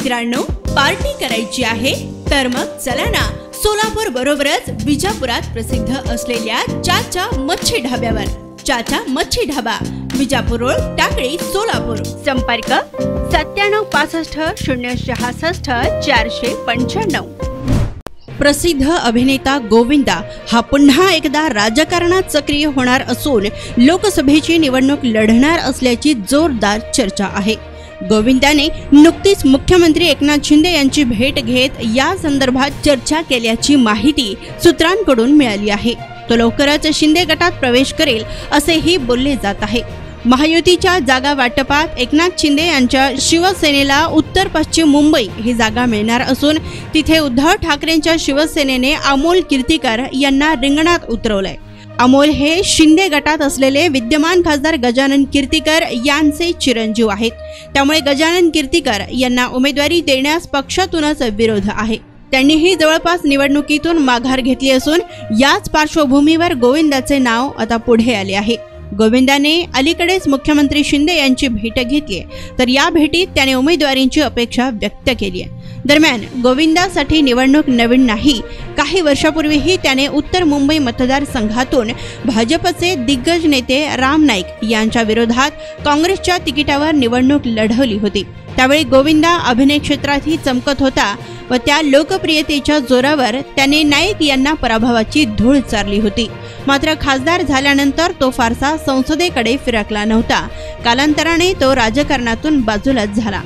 मित्रांनो, पार्टी करायची आहे तर मग चला ना सोलापूर बरोबरच विजापुरात प्रसिद्ध असलेल्या चाचा मच्छी ढाब्यावर। चाचा मच्छी ढाबा, विजापूर रोड, टाकळी, सोलापूर। संपर्क 9765066495। प्रसिद्ध अभिनेता गोविंदा हा पुन्हा एकदा राजकारणात सक्रिय होणार असून लोकसभेची निवडणूक लढणार असल्याची जोरदार चर्चा आहे। गोविंदाने नुकतीच मुख्यमंत्री एकनाथ शिंदे यांची भेट घेत या संदर्भात चर्चा केल्याची माहिती सूत्रांकडून मिळाली आहे। तो लवकरच शिंदे गटात प्रवेश करेल असेही बोलले जात आहे। महायुतीच्या जागा वाटपात एकनाथ शिंदे यांच्या शिवसेनेला उत्तर पश्चिम मुंबई ही जागा मिळणार असून तिथे उद्धव ठाकरेंच्या शिवसेनेने अमोल कीर्तीकर यांना रिंगणात उतरवलंय। अमोल हे शिंदे गटात असलेले विद्यमान खासदार गजानन कीर्तीकर यांचे चिरंजीव आहेत। त्यामुळे गजानन कीर्तीकर यांना उमेदवारी देण्यास पक्षातूनच विरोध आहे। त्यांनीही जवळपास निवडणुकीतून माघार घेतली असून याच पार्श्वभूमीवर गोविंदाचे नाव आता पुढे आले आहे। गोविंदाने अलीकडेच मुख्यमंत्री शिंदे यांची भेट घेतली, तर या भेटीत त्याने उमेदवारीची अपेक्षा व्यक्त केली आहे। दरम्यान गोविंदासाठी निवडणूक नवीन नाही। काही वर्षापूर्वीही त्याने उत्तर मुंबई मतदारसंघातून भाजपचे दिग्गज नेते राम नाईक यांच्या विरोधात काँग्रेसच्या तिकिटावर निवडणूक लढवली होती। त्यावेळी गोविंदा अभिनय क्षेत्रातही चमकत होता व त्या लोकप्रियतेच्या जोरावर त्याने नाईक यांना पराभवाची धूळ चारली होती। मात्र खासदार झाल्यानंतर तो फारसा संसदेकडे फिरकला नव्हता। कालांतराने तो राजकारणातून बाजूलाच झाला।